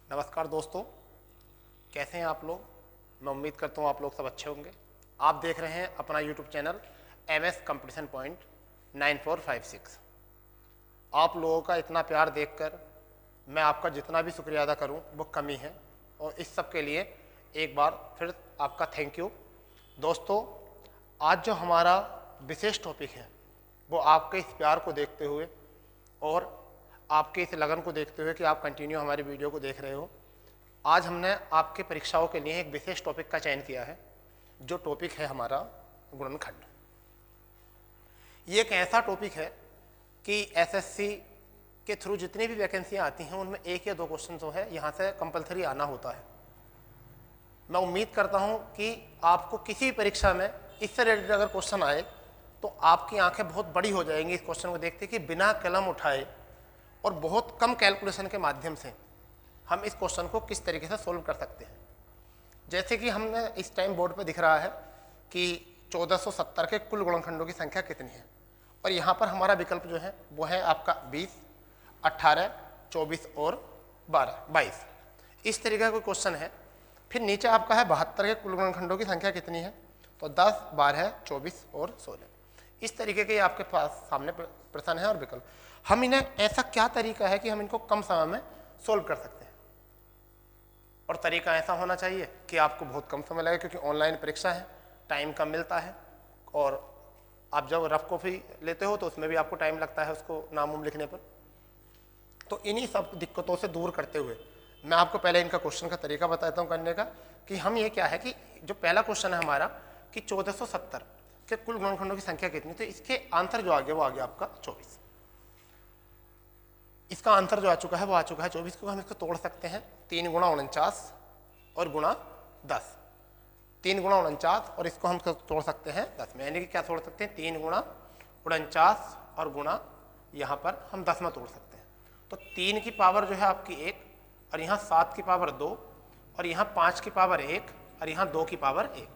नमस्कार दोस्तों, कैसे हैं आप लोग। मैं उम्मीद करता हूँ आप लोग सब अच्छे होंगे। आप देख रहे हैं अपना YouTube channel MS competition point 9456। आप लोगों का इतना प्यार देखकर मैं आपका जितना भी शुक्रिया अदा करूँ वो कमी है, और इस सब के लिए एक बार फिर आपका थैंक यू। दोस्तों, आज जो हमारा विशेष टॉपिक है वो आपके इस प्यार को देखते हुए और आपके इस लगन को देखते हुए कि आप कंटिन्यू हमारी वीडियो को देख रहे हो, आज हमने आपके परीक्षाओं के लिए एक विशेष टॉपिक का चयन किया है, जो टॉपिक है हमारा गुणनखंड। ये एक ऐसा टॉपिक है कि SSC के थ्रू जितनी भी वैकेंसियाँ आती हैं उनमें एक या दो क्वेश्चन जो है यहाँ से कंपलसरी आना होता है। मैं उम्मीद करता हूँ कि आपको किसी भी परीक्षा में इससे रिलेटेड अगर क्वेश्चन आए तो आपकी आंखें बहुत बड़ी हो जाएंगी इस क्वेश्चन को देखते कि बिना कलम उठाए और बहुत कम कैलकुलेशन के माध्यम से हम इस क्वेश्चन को किस तरीके से सोल्व कर सकते हैं। जैसे कि हमने इस टाइम बोर्ड पे दिख रहा है कि 1470 के कुल गुणनखंडों की संख्या कितनी है, और यहाँ पर हमारा विकल्प जो है वो है आपका 20, 18, 24 और 22। इस तरीके का कोई क्वेश्चन है। फिर नीचे आपका है 72 के कुल गुणनखंडों की संख्या कितनी है, तो 10, 12, 24 और 16। इस तरीके के आपके पास सामने प्रश्न है और विकल्प। हम इन्हें ऐसा क्या तरीका है कि हम इनको कम समय में सोल्व कर सकते हैं, और तरीका ऐसा होना चाहिए कि आपको बहुत कम समय लगे, क्योंकि ऑनलाइन परीक्षा है, टाइम कम मिलता है, और आप जब रफ कॉपी लेते हो तो उसमें भी आपको टाइम लगता है उसको नाम उम लिखने पर। तो इन्हीं सब दिक्कतों से दूर करते हुए मैं आपको पहले इनका क्वेश्चन का तरीका बताता हूँ करने का, कि हम ये क्या है कि जो पहला क्वेश्चन है हमारा कि 1470 के कुल गुणनखंडों की संख्या कितनी, तो इसके आंसर जो आ गया वो आ गया आपका 24। इसका आंसर जो आ चुका है वो आ चुका है 24 को। हम इसको तोड़ सकते हैं 3 गुणा 49 और गुणा 10। 3 गुणा 49 और इसको हम तोड़ सकते हैं 10 में, यानी कि क्या तोड़ सकते हैं 3 गुणा 49 और गुणा यहाँ पर हम 10 में तोड़ सकते हैं। तो 3 की पावर जो है आपकी 1, और यहाँ 7 की पावर 2, और यहाँ 5 की पावर 1, और यहाँ 2 की पावर 1।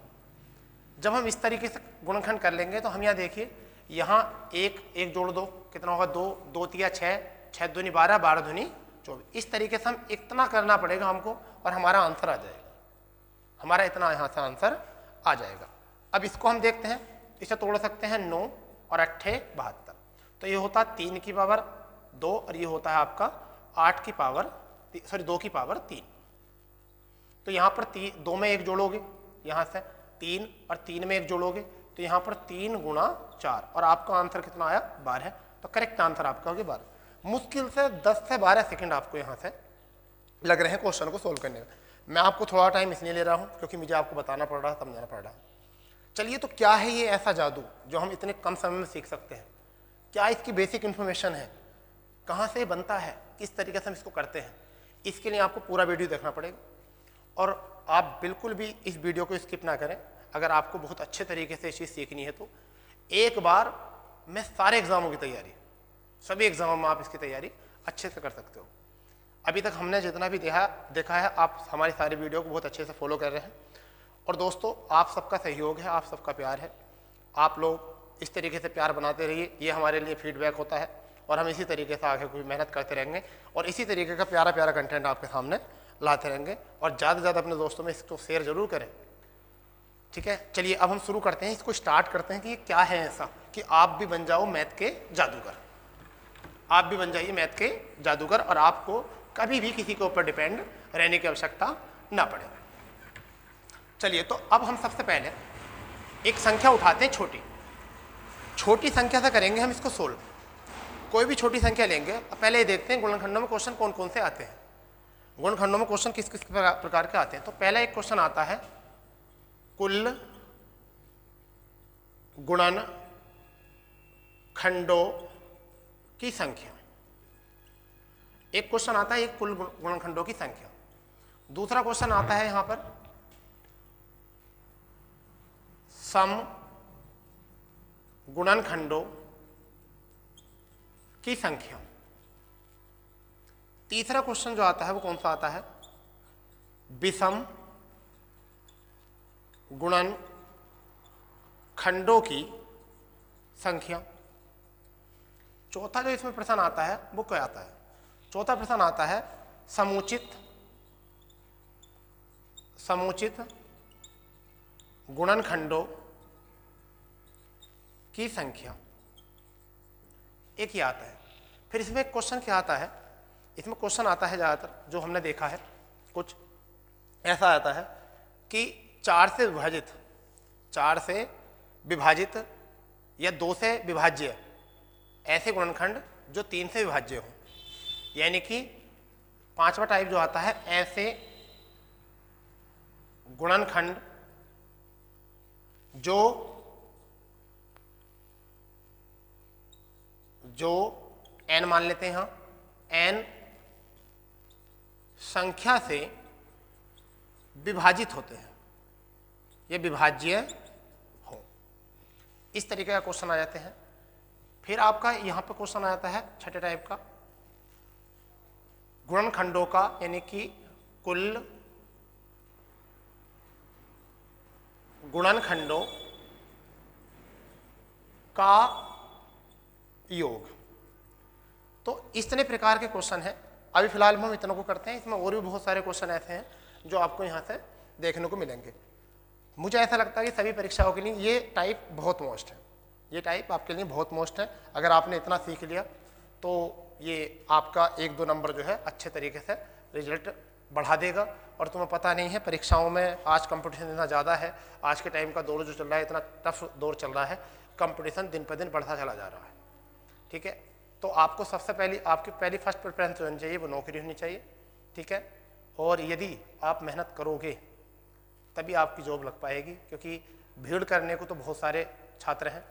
जब हम इस तरीके से गुणनखंड कर लेंगे तो हम यहाँ देखिए, यहाँ एक जोड़ दो कितना होगा 2, 2 तिया 6, 6 दूनी 12, 12 दूनी 24। इस तरीके से हम इतना करना पड़ेगा हमको और हमारा आंसर आ जाएगा, हमारा इतना यहाँ से आंसर आ जाएगा। अब इसको हम देखते हैं, इसे तोड़ सकते हैं 9 और 8 72। तो ये होता है 3 की पावर 2, और ये होता है आपका 8 की पावर 2 की पावर 3। तो यहाँ पर 2 में 1 जोड़ोगे, यहाँ से 3 और 3 में 1 जोड़ोगे, तो यहाँ पर 3 गुणा 4, और आपका आंसर कितना आया 12। तो करेक्ट आंसर आपका हो गया 12। मुश्किल से 10 से 12 सेकंड आपको यहाँ से लग रहे हैं क्वेश्चन को सोल्व करने में। मैं आपको थोड़ा टाइम इसलिए ले रहा हूँ क्योंकि मुझे आपको बताना पड़ रहा है, समझाना पड़ रहा है। चलिए, तो क्या है ये ऐसा जादू जो हम इतने कम समय में सीख सकते हैं? क्या इसकी बेसिक इन्फॉर्मेशन है, कहाँ से बनता है, किस तरीके से हम इसको करते हैं? इसके लिए आपको पूरा वीडियो देखना पड़ेगा, और आप बिल्कुल भी इस वीडियो को स्किप ना करें। अगर आपको बहुत अच्छे तरीके से ये चीज़ सीखनी है तो एक बार में सारे एग्जामों की तैयारी, सभी एग्जामों में आप इसकी तैयारी अच्छे से कर सकते हो। अभी तक हमने जितना भी देखा है, आप हमारी सारी वीडियो को बहुत अच्छे से फॉलो कर रहे हैं। और दोस्तों, आप सबका सहयोग है, आप सबका प्यार है। आप लोग इस तरीके से प्यार बनाते रहिए, ये हमारे लिए फीडबैक होता है, और हम इसी तरीके से आगे कोई मेहनत करते रहेंगे और इसी तरीके का प्यारा प्यारा कंटेंट आपके सामने लाते रहेंगे। और ज़्यादा से ज़्यादा अपने दोस्तों में इसको शेयर जरूर करें, ठीक है। चलिए, अब हम शुरू करते हैं, इसको स्टार्ट करते हैं कि ये क्या है ऐसा कि आप भी बन जाओ मैथ के जादूगर। आप भी बन जाइए मैथ के जादूगर, और आपको कभी भी किसी के ऊपर डिपेंड रहने की आवश्यकता ना पड़े। चलिए, तो अब हम सबसे पहले एक संख्या उठाते हैं, छोटी संख्या से करेंगे हम इसको सोल्व। कोई भी छोटी संख्या लेंगे। पहले ये देखते हैं गुणनखंडों में क्वेश्चन कौन कौन से आते हैं, गुणनखंडों में क्वेश्चन किस किस प्रकार के आते हैं। तो पहला एक क्वेश्चन आता है कुल गुणनखंडों की संख्या। एक क्वेश्चन आता है एक कुल गुणनखंडों की संख्या। दूसरा क्वेश्चन आता है यहां पर सम गुणनखंडों की संख्या। तीसरा क्वेश्चन जो आता है वो कौन सा आता है, विषम गुणनखंडों की संख्या। चौथा जो इसमें प्रश्न आता है वो क्या आता है, चौथा प्रश्न आता है समुचित समुचित गुणनखंडों की संख्या, एक ही आता है। फिर इसमें एक क्वेश्चन क्या आता है, इसमें क्वेश्चन आता है ज़्यादातर जो हमने देखा है, कुछ ऐसा आता है कि 4 से विभाजित या 2 से विभाज्य ऐसे गुणनखंड जो 3 से विभाज्य हो, यानी कि 5वां टाइप जो आता है, ऐसे गुणनखंड जो n मान लेते हैं, n संख्या से विभाजित होते हैं, ये विभाज्य हो, इस तरीके का क्वेश्चन आ जाते हैं। फिर आपका यहाँ पर क्वेश्चन आ जाता है 6ठे टाइप का, गुणनखंडों का, यानी कि कुल गुणनखंडों का योग। तो इस तरह प्रकार के क्वेश्चन है। अभी फिलहाल हम इतनों को करते हैं, इसमें और भी बहुत सारे क्वेश्चन ऐसे हैं जो आपको यहाँ से देखने को मिलेंगे। मुझे ऐसा लगता है कि सभी परीक्षाओं के लिए ये टाइप बहुत मोस्ट है, ये टाइप आपके लिए बहुत मोस्ट है। अगर आपने इतना सीख लिया तो ये आपका 1-2 नंबर जो है अच्छे तरीके से रिजल्ट बढ़ा देगा। और तुम्हें पता नहीं है परीक्षाओं में आज कंपटीशन इतना ज़्यादा है, आज के टाइम का दौर जो चल रहा है, इतना टफ दौर चल रहा है, कंपटीशन दिन पर दिन बढ़ता चला जा रहा है। ठीक है, तो आपको सबसे पहली आपकी पहली फर्स्ट प्रेफरेंस होनी चाहिए, वो नौकरी होनी चाहिए। ठीक है, और यदि आप मेहनत करोगे तभी आपकी जॉब लग पाएगी, क्योंकि भीड़ करने को तो बहुत सारे छात्र हैं।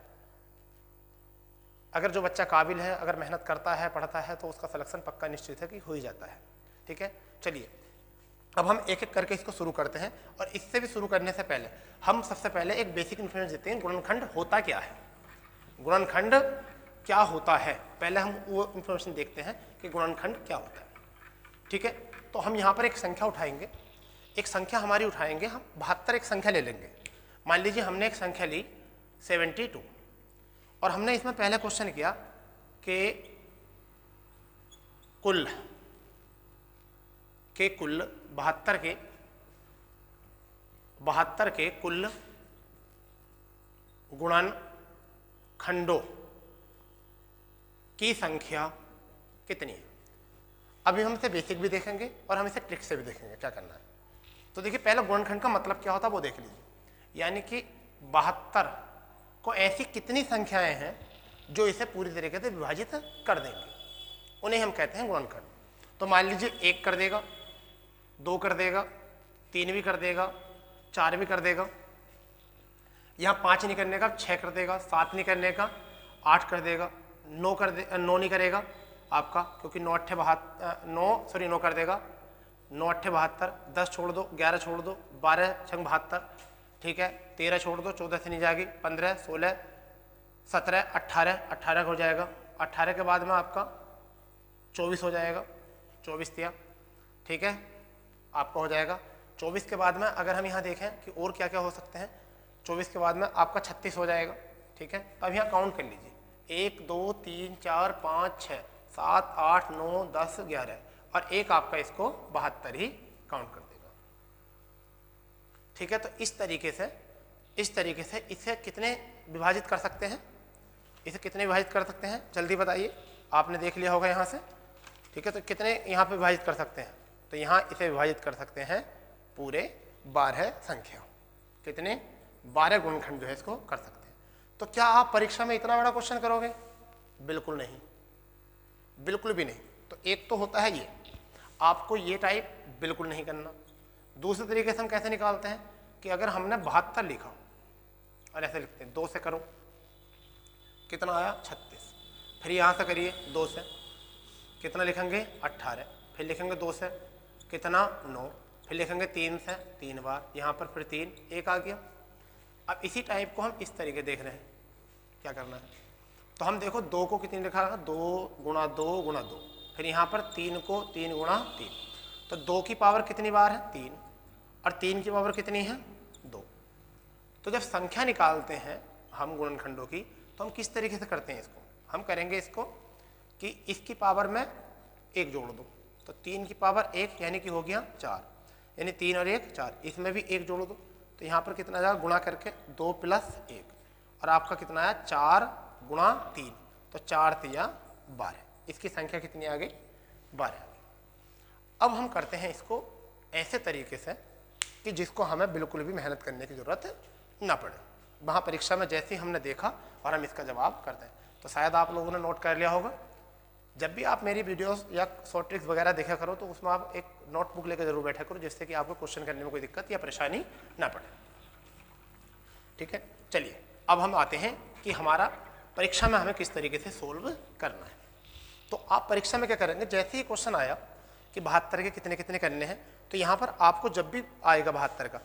अगर जो बच्चा काबिल है, अगर मेहनत करता है, पढ़ता है, तो उसका सिलेक्शन पक्का निश्चित है कि हो ही जाता है। ठीक है, चलिए अब हम एक एक करके इसको शुरू करते हैं। और इससे भी शुरू करने से पहले हम सबसे पहले एक बेसिक इन्फॉर्मेशन देते हैं, गुणनखंड होता क्या है, गुणनखंड क्या होता है। पहले हम वो इन्फॉर्मेशन देखते हैं कि गुणनखंड क्या होता है। ठीक है, तो हम यहाँ पर एक संख्या उठाएंगे, एक संख्या हमारी उठाएंगे, हम 72 एक संख्या ले लेंगे। मान लीजिए हमने एक संख्या ली 72, और हमने इसमें पहले क्वेश्चन किया कि कुल 72 के कुल गुणनखंडों की संख्या कितनी है। अभी हम इसे बेसिक भी देखेंगे और हम इसे ट्रिक से भी देखेंगे क्या करना है। तो देखिए पहले गुणनखंड का मतलब क्या होता है वो देख लीजिए, यानी कि 72 को ऐसी कितनी संख्याएं हैं जो इसे पूरी तरीके से विभाजित कर देंगे, उन्हें हम कहते हैं गुणनखंड। तो मान लीजिए 1 कर देगा, 2 कर देगा, 3 भी कर देगा, 4 भी कर देगा, यहाँ 5 नहीं करने का 6 कर देगा, 7 नहीं करने का 8 कर देगा, 9 नहीं करेगा आपका, क्योंकि 9 कर देगा, 9 8 72, 10 छोड़ दो, 11 छोड़ दो, 12 6 72, ठीक है, 13 छोड़ दो, 14 से नहीं जाएगी, 15 16 17 18 हो जाएगा, 18 के बाद में आपका 24 हो जाएगा, 24 दिया, ठीक है, आपका हो जाएगा। 24 के बाद में अगर हम यहाँ देखें कि और क्या क्या हो सकते हैं, 24 के बाद में आपका 36 हो जाएगा। ठीक है, अब यहाँ काउंट कर लीजिए, 1 2 3 4 5 6 7 8 9 10 11, और एक आपका इसको 72 ही काउंट कर देगा। ठीक है, तो इस तरीके से इसे कितने विभाजित कर सकते हैं, इसे कितने विभाजित कर सकते हैं, जल्दी बताइए, आपने देख लिया होगा यहाँ से। ठीक है, तो कितने यहाँ पे विभाजित कर सकते हैं, तो यहाँ इसे विभाजित कर सकते हैं पूरे 12 संख्या, कितने 12 गुणनखंड जो है इसको कर सकते हैं। तो क्या आप परीक्षा में इतना बड़ा क्वेश्चन करोगे, बिल्कुल नहीं, बिल्कुल भी नहीं। तो एक तो होता है ये, आपको ये टाइप बिल्कुल नहीं करना। दूसरे तरीके से हम कैसे निकालते हैं कि अगर हमने 72 लिखा और ऐसे लिखते हैं 2 से करो, कितना आया 36, फिर यहाँ से करिए 2 से, कितना लिखेंगे 18, फिर लिखेंगे 2 से कितना 9, फिर लिखेंगे 3 से 3 बार, यहाँ पर फिर 3 1 आ गया। अब इसी टाइप को हम इस तरीके देख रहे हैं क्या करना है। तो हम देखो 2 को कितनी लिखा है, 2 गुणा 2 गुणा 2, फिर यहाँ पर 3 को 3 गुणा 3, तो 2 की पावर कितनी बार है 3, और 3 की पावर कितनी है 2। तो जब संख्या निकालते हैं हम गुणनखंडों की, तो हम किस तरीके से करते हैं इसको, हम करेंगे इसको कि इसकी पावर में 1 जोड़ दो, तो 3 की पावर 1 यानी कि हो गया 4, यानी 3 और 1 4, इसमें भी 1 जोड़ो दो, तो यहाँ पर कितना जाएगा गुणा करके 2 + 1, और आपका कितना आया 4 × 3, तो 4 × 3 = 12। इसकी संख्या कितनी आ गई 12। अब हम करते हैं इसको ऐसे तरीके से कि जिसको हमें बिल्कुल भी मेहनत करने की ज़रूरत ना पड़े। वहाँ परीक्षा में जैसे ही हमने देखा और हम इसका जवाब करते हैं, तो शायद आप लोगों ने नोट कर लिया होगा। जब भी आप मेरी वीडियोस या शॉर्ट ट्रिक्स वगैरह देखा करो तो उसमें आप एक नोटबुक लेकर जरूर बैठा करो, जिससे कि आपको क्वेश्चन करने में कोई दिक्कत या परेशानी ना पड़े। ठीक है, चलिए अब हम आते हैं कि हमारा परीक्षा में हमें किस तरीके से सोल्व करना है। तो आप परीक्षा में क्या करेंगे, जैसे ही क्वेश्चन आया कि 72 के कितने कितने करने हैं, तो यहाँ पर आपको जब भी आएगा 72 का,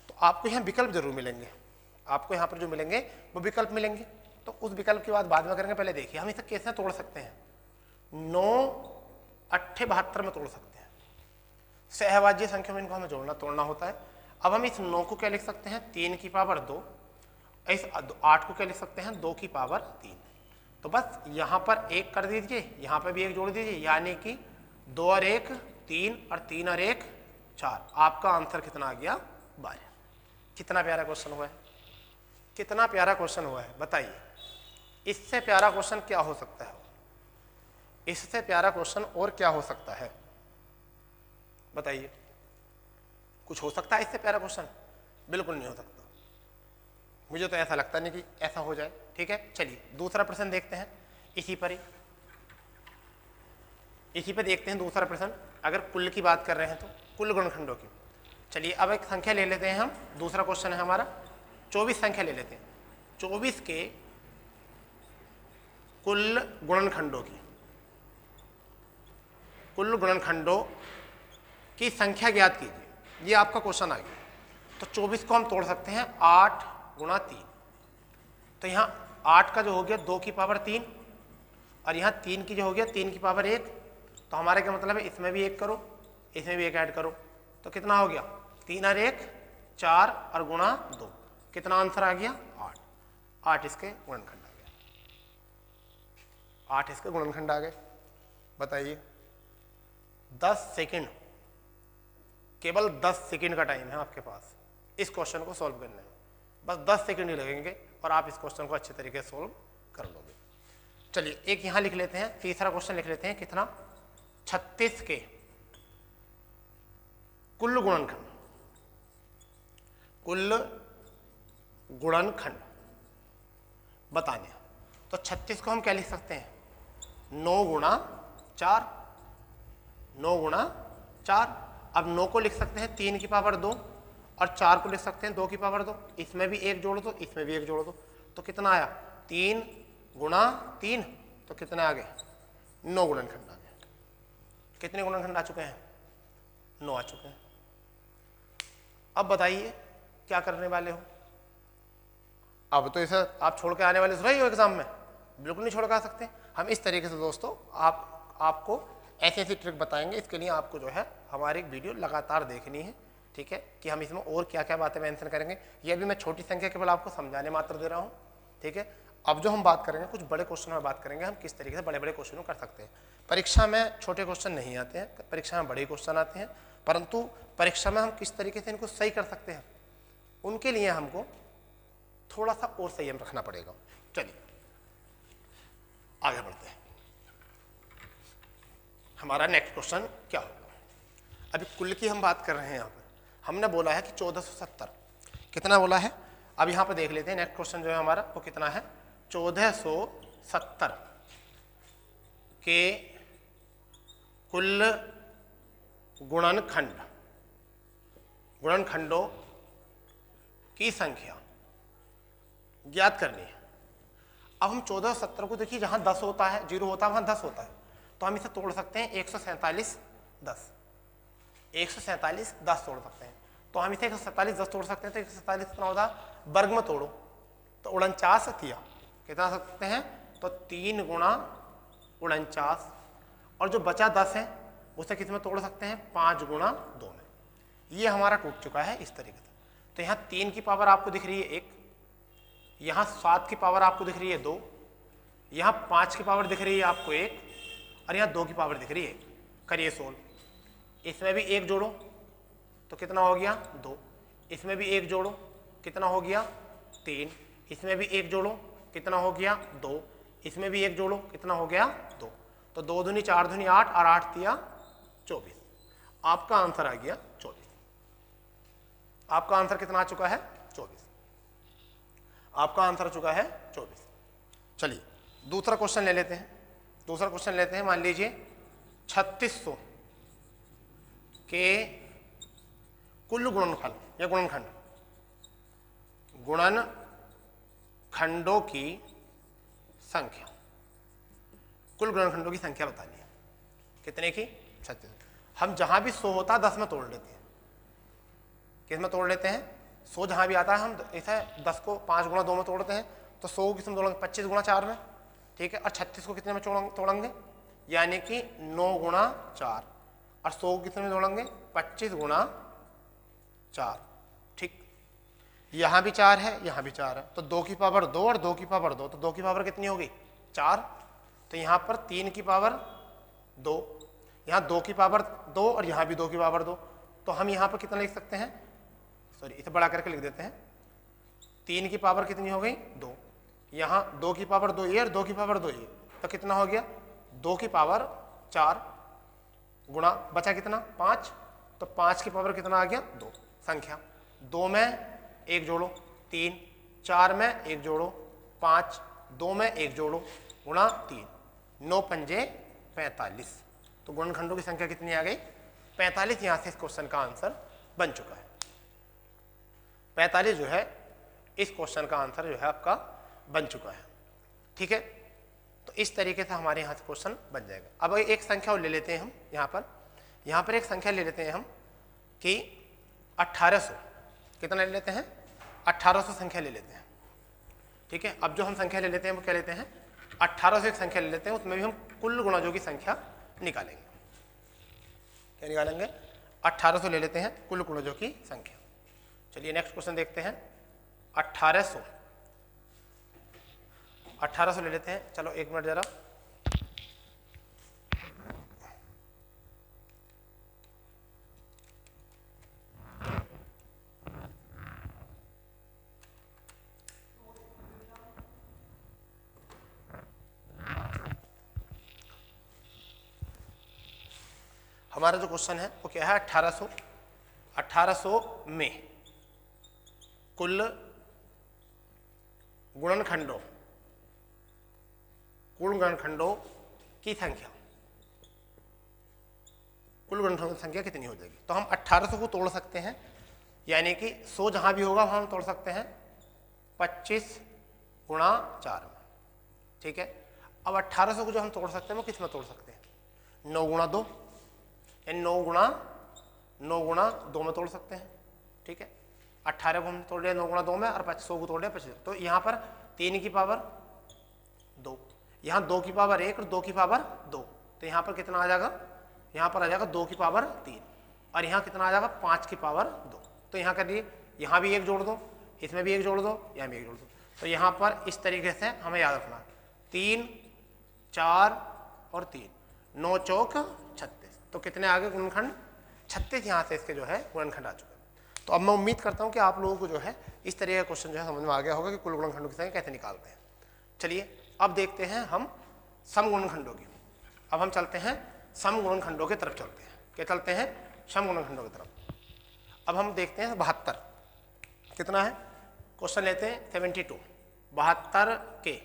तो आपको यहाँ विकल्प जरूर मिलेंगे। आपको यहाँ पर जो मिलेंगे वो विकल्प मिलेंगे, तो उस विकल्प की बात बाद में करेंगे। पहले देखिए हम इसे कैसे तोड़ सकते हैं। 9 8 72 में तोड़ सकते हैं। सहभाज्य संख्या में इनको हमें जोड़ना तोड़ना होता है। अब हम इस 9 को क्या लिख सकते हैं 3 की पावर 2, इस 8 को क्या लिख सकते हैं 2 की पावर 3। तो बस यहाँ पर 1 कर दीजिए, यहाँ पर भी 1 जोड़ दीजिए, यानी कि 2 और 1 3 और 3 और 1 4। आपका आंसर कितना आ गया 12। कितना प्यारा क्वेश्चन हुआ है, कितना प्यारा क्वेश्चन हुआ है, बताइए इससे प्यारा क्वेश्चन क्या हो सकता है। इससे प्यारा क्वेश्चन और क्या हो सकता है, बताइए। कुछ हो सकता है इससे प्यारा क्वेश्चन? बिल्कुल नहीं हो सकता। मुझे तो ऐसा लगता नहीं कि ऐसा हो जाए। ठीक है, चलिए दूसरा प्रश्न देखते हैं। इसी पर देखते हैं दूसरा प्रश्न। अगर कुल की बात कर रहे हैं तो कुल गुणनखंडों की। चलिए अब एक संख्या ले लेते हैं हम। दूसरा क्वेश्चन है हमारा 24 संख्या ले लेते हैं। 24 के कुल गुणनखंडों की, कुल गुणनखंडों की संख्या ज्ञात कीजिए। ये आपका क्वेश्चन आ गया। तो 24 को हम तोड़ सकते हैं 8 × 3। तो यहाँ 8 का जो हो गया 2 की पावर 3, और यहाँ 3 की जो हो गया 3 की पावर 1। तो हमारा क्या मतलब है, इसमें भी 1 करो, इसमें भी 1 ऐड करो, तो कितना हो गया 3 और 1 4 और गुणा 2। कितना आंसर आ गया 8। 8 इसके गुणनखंड आ गए। 8 इसके गुणनखंड आ गए। बताइए 10 सेकंड, केवल 10 सेकंड का टाइम है आपके पास इस क्वेश्चन को सॉल्व करने में। बस 10 सेकंड ही लगेंगे और आप इस क्वेश्चन को अच्छे तरीके से सॉल्व कर लोगे। चलिए एक यहाँ लिख लेते हैं, तीसरा क्वेश्चन लिख लेते हैं। कितना 36 के कुल गुणनखंड, कुल गुणनखंड बताने। तो 36 को हम क्या लिख सकते हैं 9 × 4, 9 × 4। अब 9 को लिख सकते हैं 3 की पावर 2, और 4 को लिख सकते हैं 2 की पावर 2। इसमें भी 1 जोड़ दो, इसमें भी 1 जोड़ दो, तो कितना आया 3 × 3। तो कितने आ गए 9 गुणनखंड आ गए। कितने गुणनखंड आ चुके हैं 9 आ चुके हैं। अब बताइए क्या करने वाले हो। अब तो इसे आप छोड़ के आने वाले रही हो एग्जाम में, बिल्कुल नहीं छोड़ के आ सकते। हम इस तरीके से दोस्तों आपको ऐसी ऐसी ट्रिक बताएंगे। इसके लिए आपको जो है हमारी वीडियो लगातार देखनी है। ठीक है, कि हम इसमें और क्या क्या बातें मेंशन करेंगे, ये भी मैं छोटी संख्या केवल आपको समझाने मात्र दे रहा हूँ। ठीक है, अब जो हम बात करेंगे कुछ बड़े क्वेश्चन में बात करेंगे, हम किस तरीके से बड़े बड़े क्वेश्चनों कर सकते हैं। परीक्षा में छोटे क्वेश्चन नहीं आते हैं, परीक्षा में बड़े क्वेश्चन आते हैं, परंतु परीक्षा में हम किस तरीके से इनको सही कर सकते हैं, उनके लिए हमको थोड़ा सा और संयम रखना पड़ेगा। चलिए आगे बढ़ते हैं। हमारा नेक्स्ट क्वेश्चन क्या होगा। अभी कुल की हम बात कर रहे हैं। यहाँ पर हमने बोला है कि 1470, कितना बोला है। अब यहाँ पर देख लेते हैं नेक्स्ट क्वेश्चन जो है हमारा वो कितना है 1470 के कुल गुणनखंडों की संख्या ज्ञात करनी है। अब हम 1470 को देखिए, जहां 10 होता है 0 होता है वहां 10 होता है, तो हम इसे तोड़ सकते हैं 147 10। 147 10 तोड़ सकते हैं, तो हम इसे 147 10 तोड़ सकते हैं। तो 147 कितना होता है, वर्ग में तोड़ो तो 49 किया, कितना सकते हैं तो 3 × 49, और जो बचा 10 है उसे किस में तोड़ सकते हैं 5 × 2 में। ये हमारा टूट चुका है इस तरीके से। तो यहाँ 3 की पावर आपको दिख रही है 1, यहाँ 7 की पावर आपको दिख रही है 2, यहाँ 5 की पावर दिख रही है आपको 1, और यहाँ 2 की पावर दिख रही है 1। करिए सोल्व। इसमें भी 1 जोड़ो, तो कितना हो गया 2, इसमें भी 1 जोड़ो कितना हो गया 3, इसमें भी 1 जोड़ो कितना हो गया 2, इसमें भी 1 जोड़ो कितना हो गया 2, तो 2 दूनी 4 दूनी 8 और 8 तिया 24। आपका आंसर आ गया 24। आपका आंसर कितना आ चुका है 24। आपका आंसर आ चुका है 24। चलिए दूसरा क्वेश्चन ले लेते हैं। दूसरा क्वेश्चन लेते हैं, मान लीजिए 3600 के कुल गुणनफल या गुणनखंडों की संख्या, कुल गुणनखंडों की संख्या बतानी है। कितने की 36। हम जहां भी 100 होता है 10 में तोड़ लेते हैं। किस में तोड़ लेते हैं 100 जहां भी आता है हम ऐसा 10 को 5 गुणा 2 में तोड़ते हैं, तो 100 को किस में तोड़ेंगे 25 गुणा 4 में, ठीक है। और 36 को कितने में तोड़ेंगे यानी कि 9 गुणा 4, और 100 को कितने में तोड़ेंगे 25 गुणा 4, ठीक। यहां भी 4 है यहां भी 4 है, तो 2 की पावर 2 और 2 की पावर 2, तो 2 की पावर कितनी हो गई 4, तो यहां पर 3 की पावर 2, यहां 2 की पावर 2 और यहां भी 2 की पावर 2, तो हम यहां पर कितना लिख सकते हैं, सॉरी इसे बड़ा करके लिख देते हैं, 3 की पावर कितनी हो गई 2, यहां 2 की पावर 2 ये और 2 की पावर 2 ये, तो कितना हो गया 2 की पावर 4 गुणा बचा कितना 5, तो 5 की पावर कितना आ गया 2 संख्या, 2 में 1 जोड़ो 3, 4 में 1 जोड़ो 5, 2 में 1 जोड़ो गुणा 3, 9 पंजे 45, तो गुणनखंडों की संख्या कितनी आ गई 45। यहां से इस क्वेश्चन का आंसर बन चुका है। 45 जो है इस क्वेश्चन का आंसर जो है आपका बन चुका है, ठीक है। तो इस तरीके से हमारे यहाँ से क्वेश्चन बन जाएगा। अब एक संख्या और ले लेते हैं हम यहाँ पर एक संख्या ले लेते हैं हम कि 1800, कितना ले लेते हैं 1800 संख्या ले लेते हैं, ठीक है। अब जो हम संख्या ले लेते हैं वो क्या लेते हैं 1800 एक संख्या ले लेते हैं, उसमें भी हम कुल गुणजों की संख्या निकालेंगे। क्या निकालेंगे 1800 ले लेते हैं कुल गुणजों की संख्या। चलिए नेक्स्ट क्वेश्चन देखते हैं। 1800 ले लेते हैं। चलो 1 मिनट जरा, हमारा जो क्वेश्चन है वो क्या है 1800 में कुल गुणनखंडों की संख्या, कुल गुणनखंडों की संख्या कितनी हो जाएगी। तो हम 1800 को तोड़ सकते हैं, यानी कि 100 जहां भी होगा वहां हम तोड़ सकते हैं 25 गुणा 4 में, ठीक है। अब 1800 को जो हम तोड़ सकते हैं वो किस में तोड़ सकते हैं 9 गुणा 2, यानी 9 गुणा 2 में तोड़ सकते हैं, ठीक है। 18 को हम तोड़ लिया 9 गुणा 2 में और 100 को तोड़ लिया 25, तो यहाँ पर 3 की पावर 2, यहाँ 2 की पावर 1 और 2 की पावर 2, तो यहाँ पर कितना आ जाएगा, यहाँ पर आ जाएगा 2 की पावर 3, और यहाँ कितना आ जाएगा 5 की पावर 2। तो यहाँ करिए, यहाँ भी 1 जोड़ दो, इसमें भी 1 जोड़ दो, यहाँ भी 1 जोड़ दो, तो यहाँ पर इस तरीके से हमें याद रखना 3 4 और 3 9 चौक 36, तो कितने आ गए गुणनखंड 36। यहाँ से इसके जो है गुणनखंड आ चुके हैं। तो अब मैं उम्मीद करता हूँ कि आप लोगों को जो है इस तरह का क्वेश्चन जो है समझ में आ गया होगा कि कुल गुणनखंडों की संख्या कैसे निकालते हैं। चलिए अब देखते हैं हम सम गुणनखंडों की। अब हम चलते हैं सम गुणनखंडों की तरफ चलते हैं। क्या चलते हैं सम गुणनखंडों की तरफ। अब हम देखते हैं 72 कितना है, क्वेश्चन लेते हैं 72, 72 के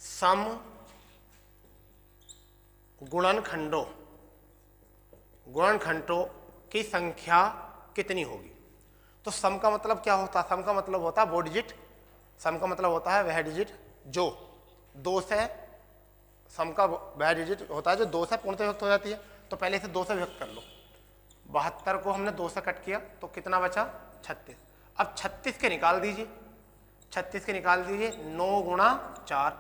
सम गुणनखंडों की संख्या कितनी होगी। तो सम का मतलब क्या होता है, सम का मतलब होता है वो डिजिट, सम का मतलब होता है वह डिजिट जो 2 से, सम का वह डिजिट होता है जो 2 से पूर्णतः विभक्त हो जाती है। तो पहले इसे 2 से विभक्त कर लो, 72 को हमने 2 से कट किया तो कितना बचा 36। अब 36 के निकाल दीजिए, 36 के निकाल दीजिए 9 गुणा 4,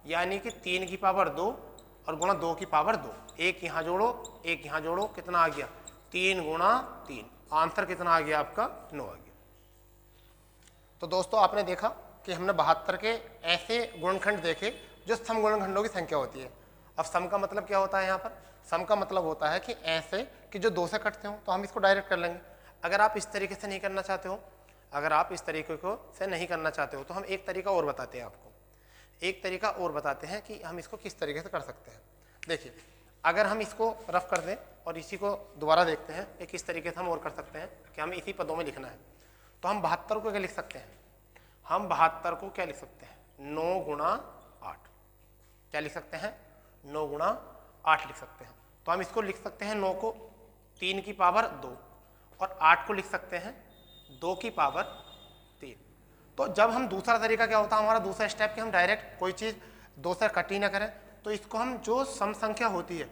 यानी कि 3 की पावर 2 और गुणा 2 की पावर 2, एक यहाँ जोड़ो एक यहाँ जोड़ो, कितना आ गया 3 गुणा 3, आंसर कितना आ गया आपका 9 आ गया। तो दोस्तों आपने देखा कि हमने 72 के ऐसे गुणनखंड देखे जो सम गुणनखंडों की संख्या होती है। अब सम का मतलब क्या होता है, यहाँ पर सम का मतलब होता है कि ऐसे कि जो 2 से कटते हो, तो हम इसको डायरेक्ट कर लेंगे। अगर आप इस तरीके से नहीं करना चाहते हो, अगर आप इस तरीके को से नहीं करना चाहते हो तो हम एक तरीका और बताते हैं आपको, एक तरीका और बताते हैं कि हम इसको किस तरीके से कर सकते हैं। देखिए, अगर हम इसको रफ कर दें और इसी को दोबारा देखते हैं कि किस तरीके से हम और कर सकते हैं कि हमें इसी पदों में लिखना है, तो हम 72 को क्या लिख सकते हैं, हम 72 को क्या लिख सकते हैं, 9 गुणा 8, क्या लिख सकते हैं, 9 गुणा 8 लिख सकते हैं। तो हम इसको लिख सकते हैं 9 को 3 की पावर 2 और 8 को लिख सकते हैं 2 की पावर 3। तो जब हम दूसरा तरीका क्या होता है हमारा दूसरा स्टेप कि हम डायरेक्ट कोई चीज़ 2 से कट ही ना करें, तो इसको हम जो सम संख्या होती है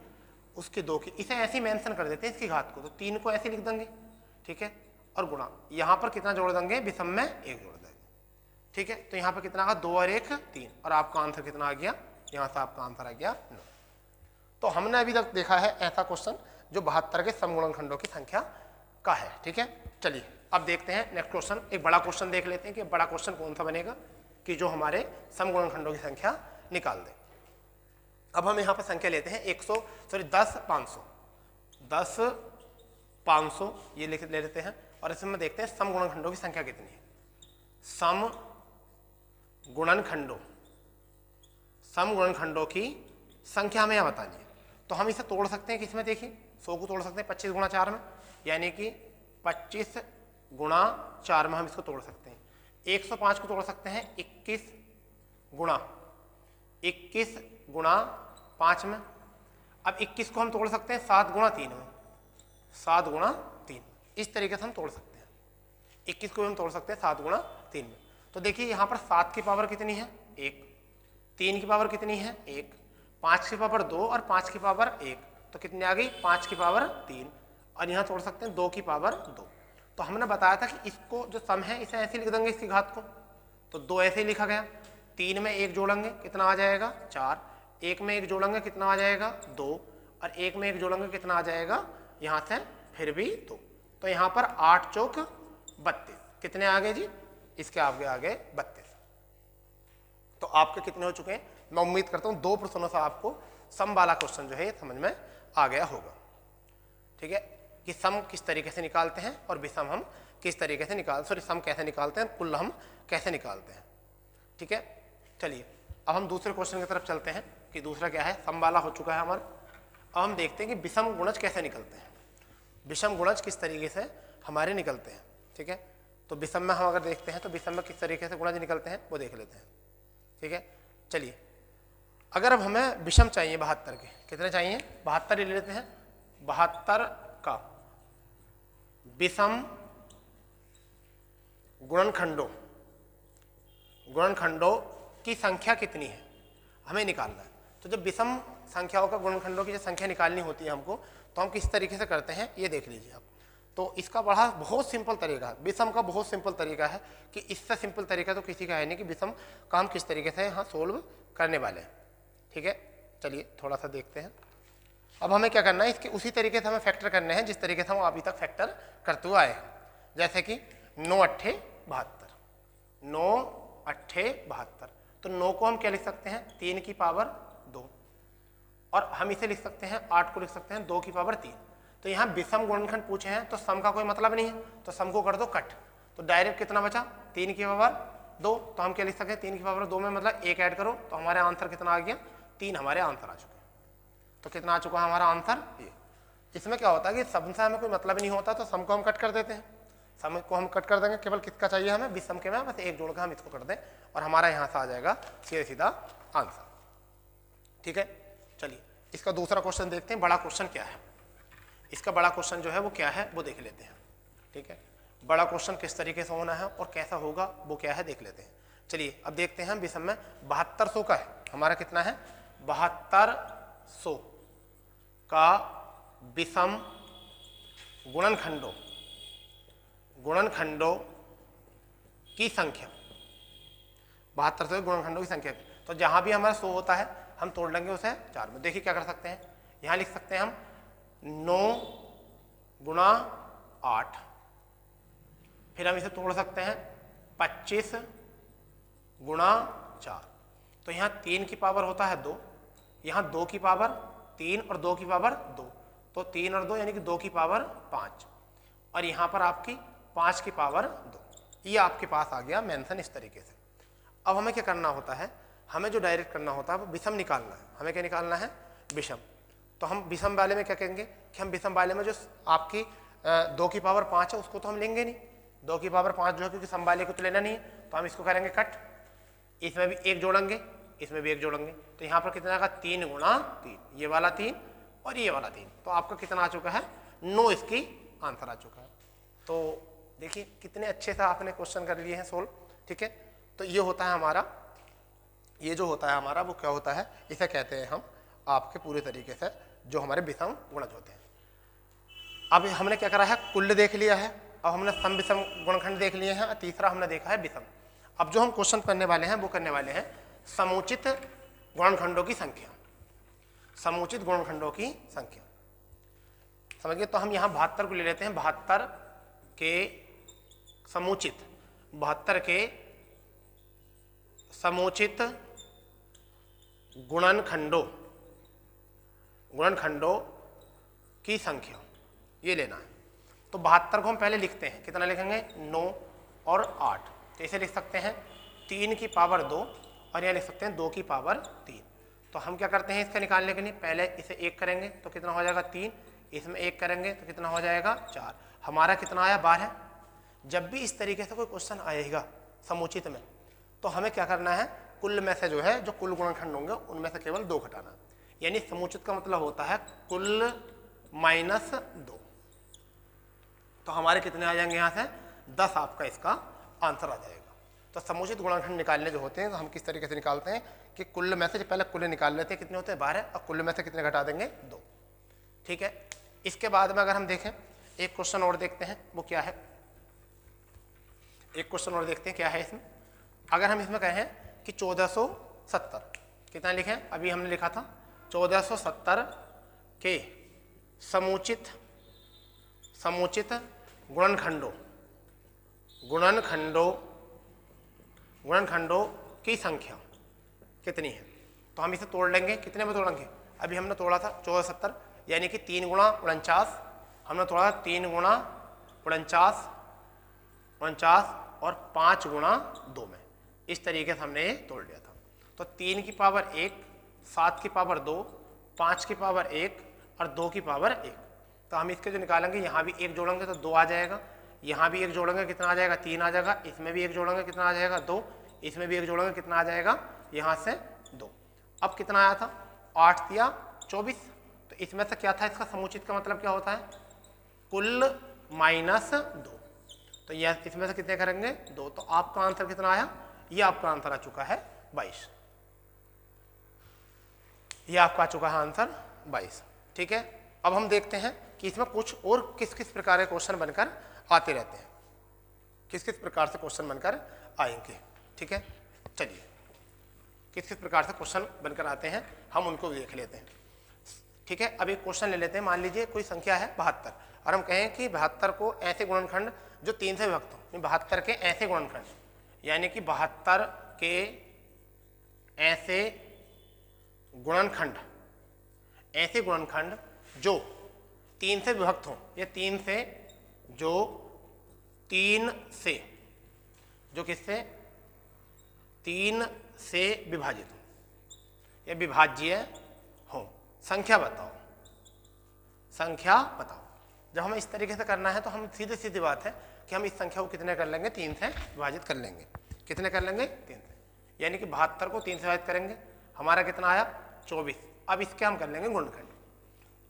उसकी 2 की, इसे ऐसे मेंशन कर देते हैं इसकी घात को, तो 3 को ऐसे लिख देंगे, ठीक है, और गुणा यहाँ पर कितना जोड़ देंगे, विषम में 1 जोड़ देंगे, ठीक है। तो यहाँ पर कितना आ 2 और 1 3, और आपका आंसर कितना आ गया, यहाँ से आपका आंसर आ गया 9। तो हमने अभी तक देखा है ऐसा क्वेश्चन जो 72 के समगुणनखंडों की संख्या का है, ठीक है। चलिए अब देखते हैं नेक्स्ट क्वेश्चन, एक बड़ा क्वेश्चन देख लेते हैं कि बड़ा क्वेश्चन कौन सा बनेगा कि जो हमारे समगुणनखंडों की संख्या निकाल दे। अब हम यहाँ पर संख्या लेते हैं 10 500 ये ले लेते हैं, और इसमें देखते हैं समगुणनखंडों की संख्या कितनी है। समगुणनखंडों की संख्या हमें यहाँ बतानी है, तो हम इसे तोड़ सकते हैं किसमें, देखिए 100 को तोड़ सकते हैं 25 गुणा 4 में, यानी कि 25 गुणा 4 में हम इसको तोड़ सकते हैं। 105 को तोड़ सकते हैं 21 गुणा 5 में। अब 21 को हम तोड़ सकते हैं 7 गुणा 3 में, 7 गुणा 3, इस तरीके से हम तोड़ सकते हैं। 21 को हम तोड़ सकते हैं 7 गुणा 3 में। तो देखिए यहाँ पर 7 की पावर कितनी है 1, 3 की पावर कितनी है 1, 5 की पावर 2 और 5 की पावर 1, तो कितनी आ गई 5 की पावर 3, और यहाँ तोड़ सकते हैं 2 की पावर 2। तो हमने बताया था कि इसको जो सम है इसे ऐसे लिख देंगे इसकी घात को, तो 2 ऐसे ही लिखा गया, 3 में 1 जोड़ेंगे कितना आ जाएगा 4, 1 में 1 जोड़ेंगे कितना आ जाएगा 2, और 1 में 1 जोड़ेंगे कितना आ जाएगा यहाँ से फिर भी 2। तो यहाँ पर 8 चौक 32, कितने आ गए जी, इसके आ गए 32। तो आपके कितने हो चुके हैं, मैं उम्मीद करता हूँ 2 प्रश्नों से आपको सम वाला क्वेश्चन जो है समझ में आ गया होगा, ठीक है, कि सम किस तरीके से निकालते हैं और विषम हम किस तरीके से सम कैसे निकालते हैं, कुल हम कैसे निकालते हैं, ठीक है। चलिए अब हम दूसरे क्वेश्चन की तरफ चलते हैं कि दूसरा क्या है, सम वाला हो चुका है हमारा। अब हम देखते हैं कि विषम गुणज कैसे निकलते हैं, विषम गुणज किस तरीके से हमारे निकलते हैं, ठीक है। तो विषम में हम अगर देखते हैं तो विषम में किस तरीके से गुणज निकलते हैं वो देख लेते हैं, ठीक है। चलिए अगर अब हमें विषम चाहिए 72 के, कितने चाहिए 72 ले लेते हैं, 72 का विषम गुणनखंडों की संख्या कितनी है हमें निकालना है। तो जब विषम संख्याओं का गुणनखंडों की जो संख्या निकालनी होती है हमको, तो हम किस तरीके से करते हैं ये देख लीजिए आप। तो इसका बहुत सिंपल तरीका है, विषम का बहुत सिंपल तरीका है कि इससे सिंपल तरीका तो किसी का है नहीं कि विषम का हम किस तरीके से यहाँ सोल्व करने वाले हैं, ठीक है। चलिए थोड़ा सा देखते हैं। अब हमें क्या करना है, इसके उसी तरीके से हमें फैक्टर करने हैं जिस तरीके से हम अभी तक फैक्टर करते हुए आए हैं। जैसे कि 9 8 72, 9 8 72, तो 9 को हम क्या लिख सकते हैं 3 की पावर 2, और हम इसे लिख सकते हैं 8 को लिख सकते हैं 2 की पावर 3। तो यहाँ विषम गुणनखंड पूछे हैं तो सम का कोई मतलब नहीं है, तो सम को कर दो कट, तो डायरेक्ट कितना बचा 3 की पावर 2, तो हम क्या लिख सकते हैं 3 की पावर 2 में मतलब 1 ऐड करो तो हमारे आंसर कितना आ गया 3, हमारे आंसर आ चुके हैं। तो कितना आ चुका है हमारा आंसर ये। इसमें क्या होता है कि सम से हमें कोई मतलब नहीं होता तो सम को हम कट कर देते हैं, सम को हम कट कर देंगे, केवल किसका चाहिए हमें विषम के में बस 1 जोड़ कर हम इसको कर दें और हमारा यहाँ से आ जाएगा सीधा आंसर, ठीक है। चलिए इसका दूसरा क्वेश्चन देखते हैं, बड़ा क्वेश्चन क्या है, इसका बड़ा क्वेश्चन जो है वो क्या है वो देख लेते हैं, ठीक है। बड़ा क्वेश्चन किस तरीके से होना है और कैसा होगा वो क्या है देख लेते हैं। चलिए अब देखते हैं हम विषम में 7200 का है, हमारा कितना है 7200 का विषम गुणनखंडों की संख्या, 7200 गुणनखंडों की संख्या। तो जहां भी हमारा 100 होता है हम तोड़ लेंगे उसे 4 में। देखिए क्या कर सकते हैं, यहां लिख सकते हैं हम 9 गुणा 8, फिर हम इसे तोड़ सकते हैं 25 गुणा 4, तो यहाँ 3 की पावर होता है 2, यहाँ 2 की पावर 3 और 2 की पावर 2, तो 3 और 2 यानी कि 2 की पावर 5, और यहाँ पर आपकी 5 की पावर 2, ये आपके पास आ गया मेंशन इस तरीके से। अब हमें क्या करना होता है, हमें जो डायरेक्ट करना होता है वो विषम निकालना है। हमें क्या निकालना है, विषम। तो हम विषम वाले में क्या कहेंगे कि हम विषम वाले में जो आपकी 2 की पावर 5 है उसको तो हम लेंगे नहीं, 2 की पावर 5 जो है, क्योंकि सम वाले को तो लेना नहीं है, तो हम इसको करेंगे कट, इसमें भी 1 जोड़ेंगे, इसमें भी 1 जोड़ेंगे, तो यहाँ पर कितना आएगा 3 गुणा 3, ये वाला 3 और ये वाला 3, तो आपका कितना आ चुका है 9, इसकी आंसर आ चुका है। तो देखिए कितने अच्छे से आपने क्वेश्चन कर लिए हैं सोल्व, ठीक है। तो ये होता है हमारा, ये जो होता है हमारा वो क्या होता है, इसे कहते हैं हम आपके पूरे तरीके से जो हमारे विषम गुणज होते हैं। अब हमने क्या करा है, कुल देख लिया है, अब हमने सम विषम गुणनखंड देख लिए हैं, और तीसरा हमने देखा है विषम। अब जो हम क्वेश्चन करने वाले हैं वो करने वाले हैं समुचित गुणनखंडों की संख्या, समुचित गुणनखंडों की संख्या, समझिए। तो हम यहाँ 72 को ले लेते हैं, 72 के समुचित, 72 के समुचित गुणनखंडों की संख्या, ये लेना है। तो 72 को हम पहले लिखते हैं, कितना लिखेंगे 9 और 8, तो इसे लिख सकते हैं 3 की पावर 2 और यहाँ लिख सकते हैं 2 की पावर 3। तो हम क्या करते हैं इसका निकालने के लिए, पहले इसे 1 करेंगे तो कितना हो जाएगा 3, इसमें 1 करेंगे तो कितना हो जाएगा 4, हमारा कितना आया 12। जब भी इस तरीके से कोई क्वेश्चन आएगा समुचित में, तो हमें क्या करना है, कुल में से जो है, जो कुल गुणनखंड होंगे उनमें से केवल 2 घटाना, यानी समुचित का मतलब होता है कुल माइनस 2। तो हमारे कितने आ जाएंगे यहाँ से 10, आपका इसका आंसर आ जाएगा। तो समुचित गुणनखंड निकालने जो होते हैं तो हम किस तरीके से निकालते हैं कि कुल में से, पहले कुल निकाल लेते हैं कितने होते हैं 12, और कुल में से कितने घटा देंगे 2, ठीक है। इसके बाद में अगर हम देखें एक क्वेश्चन और देखते हैं, वो क्या है, एक क्वेश्चन और देखते हैं क्या है इसमें। अगर हम इसमें कहें कि 1470, कितना लिखें, अभी हमने लिखा था 1470 के समुचित गुणनखंडों की संख्या कितनी है। तो हम इसे तोड़ लेंगे, कितने में तोड़ेंगे, अभी हमने तोड़ा था 1470, यानी कि 3 गुणा 49, हमने तोड़ा 3 गुणा 49 और 5 गुणा 2 में, इस तरीके से हमने ये तोड़ लिया था। तो 3 की पावर 1, 7 की पावर 2, 5 की पावर 1 और 2 की पावर 1। तो हम इसके जो निकालेंगे, यहाँ भी 1 जोड़ेंगे तो 2 आ जाएगा, यहाँ भी 1 जोड़ेंगे कितना आ जाएगा 3 आ जाएगा, इसमें भी 1 जोड़ेंगे कितना आ जाएगा 2, इसमें भी 1 जोड़ेंगे कितना आ जाएगा यहाँ से 2। अब कितना आया था 8 या 24, तो इसमें से क्या था, इसका समुचित का मतलब क्या होता है, कुल माइनस 2। तो यह इसमें से कितने करेंगे 2, तो आपका आंसर कितना आया, ये आपका आंसर आ चुका है 22, ये आपका आ चुका है आंसर 22, ठीक है। अब हम देखते हैं कि इसमें कुछ और किस किस प्रकार के क्वेश्चन बनकर आते रहते हैं, किस किस प्रकार से क्वेश्चन बनकर आएंगे, ठीक है। चलिए किस किस प्रकार से क्वेश्चन बनकर आते हैं हम उनको देख लेते हैं, ठीक है। अब एक क्वेश्चन ले लेते हैं, मान लीजिए कोई संख्या है 72 और हम कहें कि 72 को ऐसे गुणनखंड जो 3 से विभक्त हो, 72 के ऐसे गुणनखंड, यानी कि 72 के ऐसे गुणनखंड जो 3 से विभक्त हो, या 3 से जो 3 से जो किससे 3 से विभाजित हो या विभाज्य हो, संख्या बताओ। जब हमें इस तरीके से करना है तो हम सीधी बात है कि हम इस संख्या को कितने कर लेंगे 3 से विभाजित कर लेंगे, कितने कर लेंगे 3 से, यानी कि 72 को 3 से विभाजित करेंगे, हमारा कितना आया 24। अब इसके हम कर लेंगे गुणनखंड,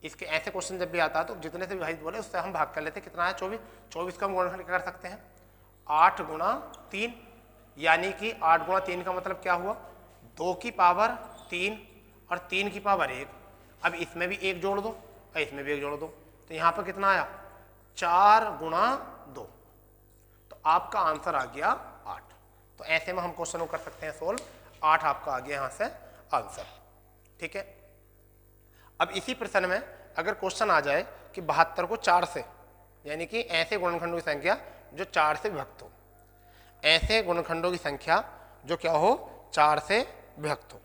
इसके ऐसे क्वेश्चन जब भी आता है तो जितने से विभाजित बोले उससे हम भाग कर लेते हैं, कितना आया 24। 24 का हम गुणनखंड क्या कर सकते हैं 8 गुणा 3, यानी कि 8 गुणा 3 का मतलब क्या हुआ 2 की पावर 3 और 3 की पावर 1। अब इसमें भी 1 जोड़ दो और इसमें भी 1 जोड़ दो, तो यहाँ पर कितना आया 4 गुणा 2, तो आपका आंसर आ गया 8। तो ऐसे में हम क्वेश्चन को कर सकते हैं सोल्व, 8 आपका आ गया यहाँ से आंसर, ठीक है। अब इसी प्रश्न में अगर क्वेश्चन आ जाए कि 72 को 4 से, यानी कि ऐसे गुणनखंडों की संख्या जो 4 से विभक्त हो, ऐसे गुणनखंडों की संख्या जो क्या हो 4 से विभक्त हो,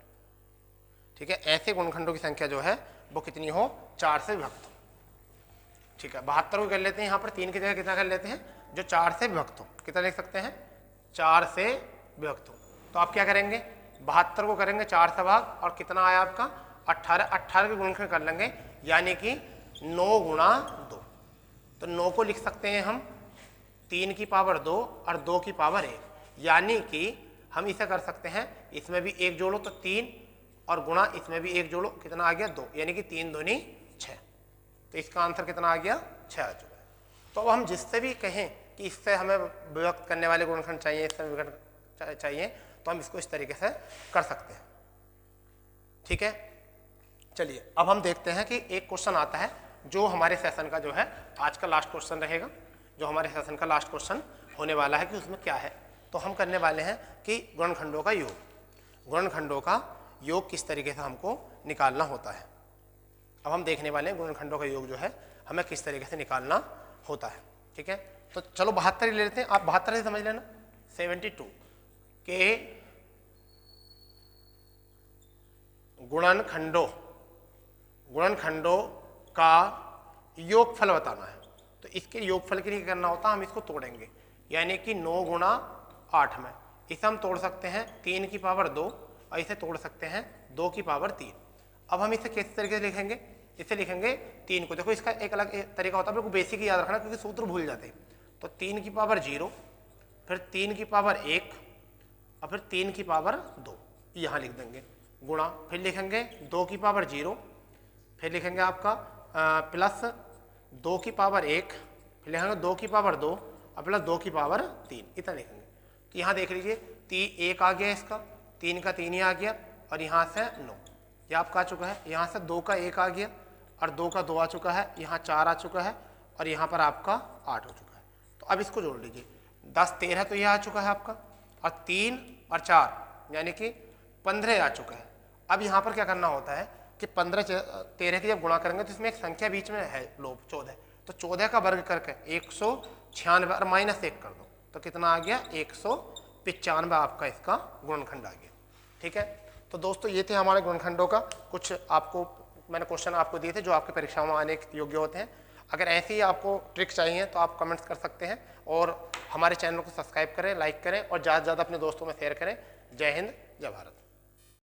ठीक है। ऐसे गुणनखंडों की संख्या जो है वो कितनी हो 4 से विभक्त हो। ठीक है, 72 को कर लेते हैं यहाँ पर 3 की जगह कितना कर लेते हैं, जो 4 से विभक्त हो। कितना लिख सकते हैं, 4 से विभक्त हो। तो आप क्या करेंगे, 72 को करेंगे 4 से भाग और कितना आया आपका 18, 18 के गुणनखंड कर लेंगे, यानी कि 9 गुणा 2। तो 9 को लिख सकते हैं हम 3 की पावर 2 और 2 की पावर 1, यानी कि हम इसे कर सकते हैं, इसमें भी 1 जोड़ो तो 3 और गुणा इसमें भी 1 जोड़ो, कितना आ गया 2, यानी कि 3 दूनी 6। तो इसका आंसर कितना आ गया, 6 आ चुका है। तो अब हम जिससे भी कहें कि इससे हमें विभक्त करने वाले गुणनखंड चाहिए, इससे विभक्त चाहिए, तो हम इसको इस तरीके से कर सकते हैं। ठीक है, चलिए अब हम देखते हैं कि एक क्वेश्चन आता है जो हमारे सेशन का जो है आज का लास्ट क्वेश्चन रहेगा, जो हमारे सेशन का लास्ट क्वेश्चन होने वाला है कि उसमें क्या है। तो हम करने वाले हैं कि गुणनखंडों का योग, गुणनखंडों का योग किस तरीके से हमको निकालना होता है। अब हम देखने वाले हैं गुणनखंडों का योग जो है हमें किस तरीके से निकालना होता है। ठीक है, तो चलो 72 ले लेते हैं, आप 72 से समझ लेना। 72 के गुणनखंडों का योगफल बताना है। तो इसके योगफल के लिए करना होता है, हम इसको तोड़ेंगे, यानी कि 9 गुणा 8 में इसे हम तोड़ सकते हैं 3 की पावर 2 और इसे तोड़ सकते हैं 2 की पावर 3। अब हम इसे किस तरीके से लिखेंगे, इसे लिखेंगे 3 को, देखो इसका एक अलग तरीका होता है, बिल्कुल बेसिक याद रखना क्योंकि सूत्र भूल जाते हैं। तो 3 की पावर 0, फिर 3 की पावर 1 और फिर 3 की पावर 2 यहाँ लिख देंगे, गुणा फिर लिखेंगे 2 की पावर 0, फिर लिखेंगे आपका प्लस 2 की पावर 1, फिर लिखेंगे 2 की पावर 2 और प्लस 2 की पावर 3, इतना लिखेंगे। तो यहाँ देख लीजिए 1 आ गया, इसका 3 का 3 ही आ गया और यहाँ से 9 यह आपका आ चुका है, यहाँ से 2 का 1 आ गया और 2 का 2 आ चुका है, यहाँ 4 आ चुका है और यहाँ पर आपका 8 हो चुका है। तो अब इसको जोड़ लीजिए, 10 13 तो यह आ चुका है आपका, और 3 और 4 यानी कि 15 आ चुका है। अब यहाँ पर क्या करना होता है कि 15 13 की जब गुणा करेंगे तो इसमें एक संख्या बीच में है लोग 14, तो 14 का वर्ग करके 196 और -1 कर दो तो कितना आ गया 195 आपका इसका गुणनखंड आ गया। ठीक है, तो दोस्तों ये थे हमारे गुणनखंडों का कुछ आपको मैंने क्वेश्चन आपको दिए थे जो आपके परीक्षाओं में आने के योग्य होते हैं। अगर ऐसे ही आपको ट्रिक चाहिए तो आप कमेंट्स कर सकते हैं और हमारे चैनल को सब्सक्राइब करें, लाइक करें और ज़्यादा से ज़्यादा अपने दोस्तों में शेयर करें। जय हिंद, जय भारत।